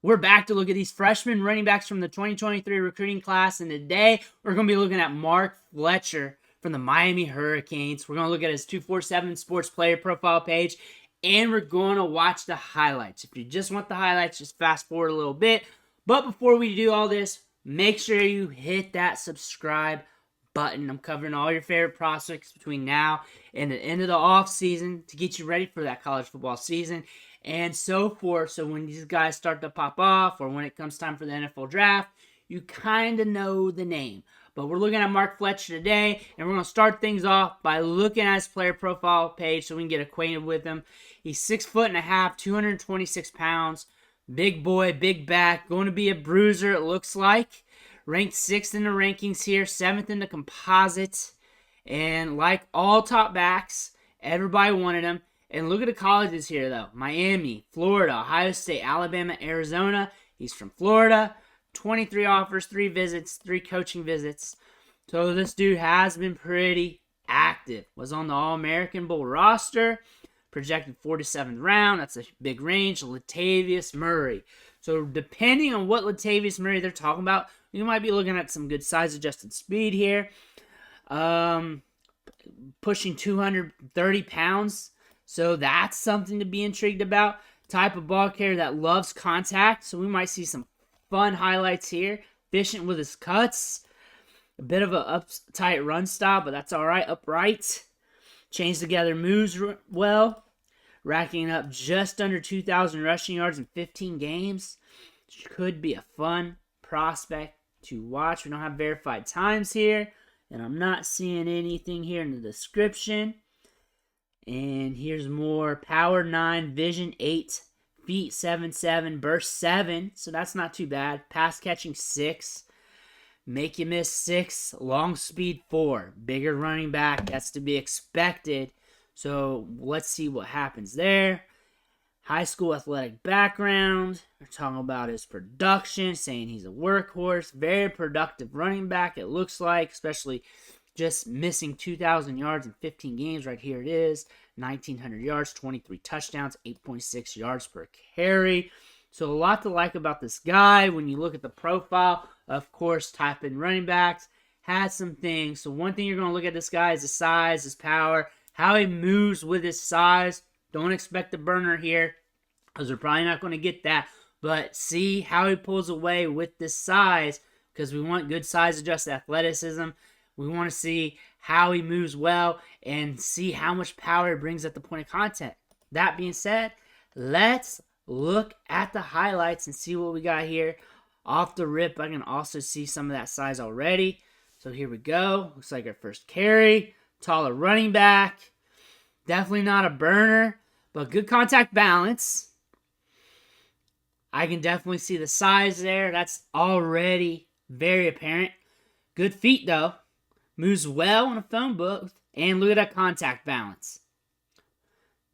We're back to look at these freshman running backs from the 2023 recruiting class, and today we're going to be looking at Markk Fletcher from the Miami Hurricanes. We're going to look at his 247 Sports Player Profile page, and we're going to watch the highlights. If you just want the highlights, just fast forward a little bit. But before we do all this, make sure you hit that subscribe button. I'm covering all your favorite prospects between now and the end of the off season to get you ready for that college football season and so forth. So when these guys start to pop off, or when it comes time for the NFL draft, you kind of know the name. But we're looking at Markk Fletcher today, and we're going to start things off by looking at his player profile page so we can get acquainted with him. He's 6'1.5", 226 pounds, big boy, big back, going to be a bruiser, it looks like. Ranked 6th in the rankings here, 7th in the composite. And like all top backs, everybody wanted him. And look at the colleges here, though. Miami, Florida, Ohio State, Alabama, Arizona. He's from Florida. 23 offers, 3 visits, 3 coaching visits. So this dude has been pretty active. Was on the All-American Bowl roster. Projected 47th round. That's a big range. Latavius Murray. So depending on what Latavius Murray they're talking about, you might be looking at some good size-adjusted speed here. Pushing 230 pounds. So that's something to be intrigued about. Type of ball carrier that loves contact. So we might see some fun highlights here. Efficient with his cuts. A bit of an uptight run style, but that's all right. Upright. Chains together moves well. Racking up just under 2,000 rushing yards in 15 games. Could be a fun prospect to watch. We don't have verified times here. And I'm not seeing anything here in the description. And here's more. Power 9, Vision 8, Feet 7'7", Burst 7. So that's not too bad. Pass catching 6. Make you miss 6. Long speed 4. Bigger running back. That's to be expected. So let's see what happens there. High school athletic background. We're talking about his production, saying he's a workhorse. Very productive running back, it looks like, especially just missing 2,000 yards in 15 games. Right here it is. 1,900 yards, 23 touchdowns, 8.6 yards per carry. So a lot to like about this guy. When you look at the profile, of course, type in running backs, has some things. So one thing you're going to look at this guy is his size, his power, how he moves with his size. Don't expect a burner here, because we're probably not going to get that. But see how he pulls away with this size, because we want good size-adjusted athleticism. We want to see how he moves well and see how much power he brings at the point of contact. That being said, let's look at the highlights and see what we got here. Off the rip, I can also see some of that size already. So here we go. Looks like our first carry. Taller running back. Definitely not a burner, but good contact balance. I can definitely see the size there. That's already very apparent. Good feet, though. Moves well in a phone booth. And look at that contact balance.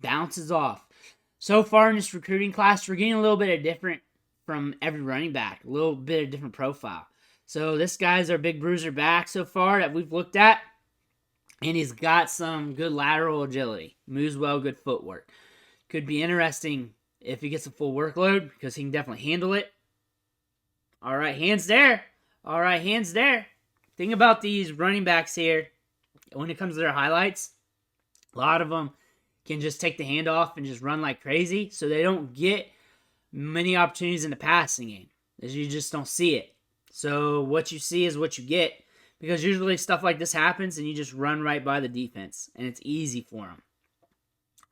Bounces off. So far in this recruiting class, we're getting a little bit of different from every running back. A little bit of different profile. So this guy's our big bruiser back so far that we've looked at. And he's got some good lateral agility. Moves well, good footwork. Could be interesting if he gets a full workload, because he can definitely handle it. All right, hands there. All right, hands there. Thing about these running backs here, when it comes to their highlights, a lot of them can just take the handoff and just run like crazy, so they don't get many opportunities in the passing game, as you just don't see it. So what you see is what you get, because usually stuff like this happens and you just run right by the defense, and it's easy for them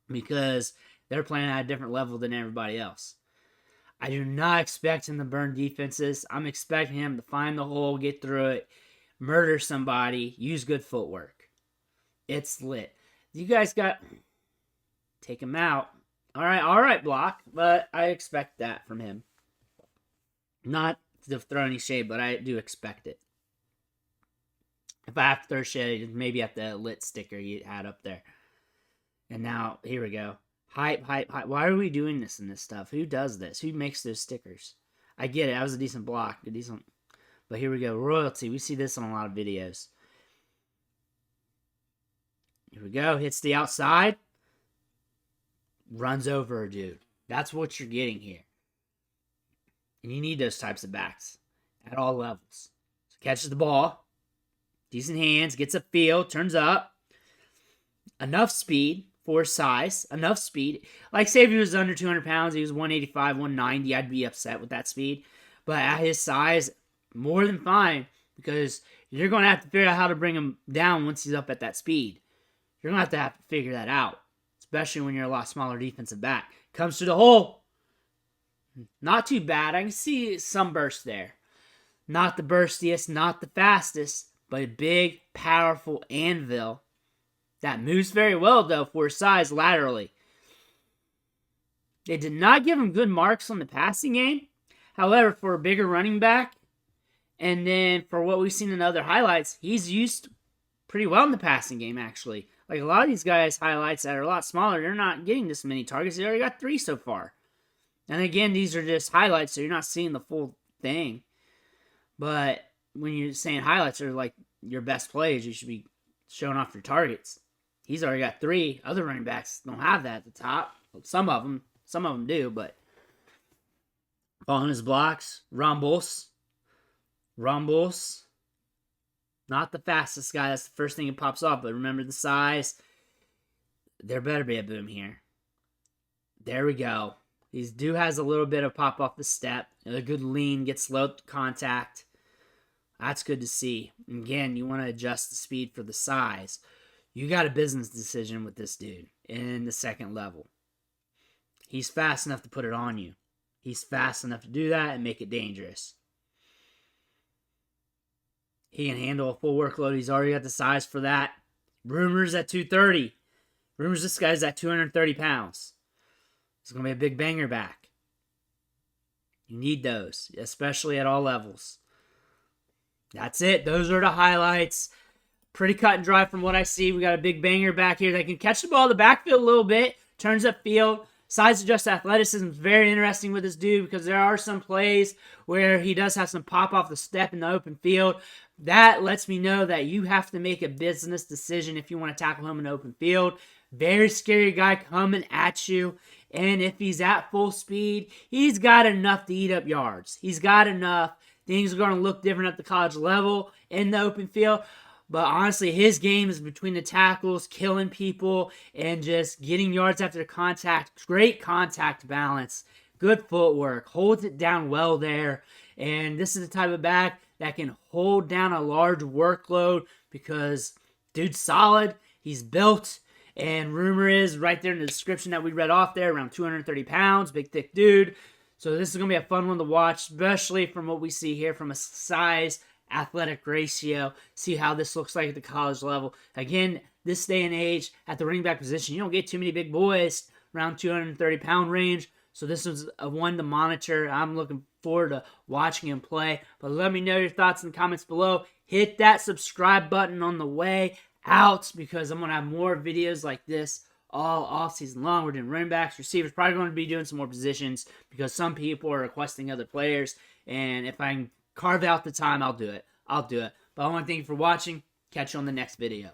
because they're playing at a different level than everybody else. I do not expect him to burn defenses. I'm expecting him to find the hole, get through it, murder somebody, use good footwork. It's lit. You guys got... Take him out. All right, block. But I expect that from him. Not to throw any shade, but I do expect it. If I have to throw shade, maybe at the lit sticker you had up there. And now, here we go. Hype. Why are we doing this in this stuff? Who does this? Who makes those stickers? I get it. That was a decent block. But here we go. Royalty. We see this on a lot of videos. Here we go. Hits the outside. Runs over a dude. That's what you're getting here. And you need those types of backs at all levels. So catches the ball, decent hands, gets a feel, turns up, enough speed for his size, enough speed. Like, say if he was under 200 pounds, he was 185, 190, I'd be upset with that speed. But at his size, more than fine, because you're going to have to figure out how to bring him down once he's up at that speed. You're going to have to figure that out, especially when you're a lot smaller defensive back. Comes to the hole. Not too bad. I can see some burst there. Not the burstiest, not the fastest, but a big, powerful anvil that moves very well, though, for his size laterally. They did not give him good marks on the passing game. However, for a bigger running back, and then for what we've seen in other highlights, he's used pretty well in the passing game, actually. Like, a lot of these guys' highlights that are a lot smaller, they're not getting this many targets. They already got 3 so far. And again, these are just highlights, so you're not seeing the full thing. But when you're saying highlights are like your best plays, you should be showing off your targets. He's already got 3. Other running backs don't have that at the top. Some of them do, but following his blocks, rumbles. Not the fastest guy. That's the first thing that pops off, but remember the size. There better be a boom here. There we go. He's dude has a little bit of pop off the step. A good lean, gets low contact. That's good to see. And again, you want to adjust the speed for the size. You got a business decision with this dude in the second level. He's fast enough to put it on you. He's fast enough to do that and make it dangerous. He can handle a full workload. He's already got the size for that. Rumors at 230. Rumors this guy's at 230 pounds. It's going to be a big banger back. You need those, especially at all levels. That's it. Those are the highlights. Pretty cut and dry from what I see. We got a big banger back here that can catch the ball in the backfield a little bit. Turns up field. Size adjusted athleticism is very interesting with this dude because there are some plays where he does have some pop off the step in the open field. That lets me know that you have to make a business decision if you want to tackle him in the open field. Very scary guy coming at you. And if he's at full speed, he's got enough to eat up yards. He's got enough. Things are going to look different at the college level in the open field. But honestly, his game is between the tackles, killing people, and just getting yards after the contact. Great contact balance. Good footwork. Holds it down well there. And this is the type of back that can hold down a large workload because dude's solid. He's built. And rumor is right there in the description that we read off there, around 230 pounds, big, thick dude. So this is going to be a fun one to watch, especially from what we see here from a size athletic ratio. See how this looks like at the college level. Again, this day and age, at the running back position, you don't get too many big boys around 230 pound range. So this is a one to monitor. I'm looking forward to watching him play. But let me know your thoughts in the comments below. Hit that subscribe button on the way out because I'm going to have more videos like this all off season long. We're doing running backs, receivers, probably going to be doing some more positions because some people are requesting other players. And if I can carve out the time, I'll do it. But I want to thank you for watching. Catch you on the next video.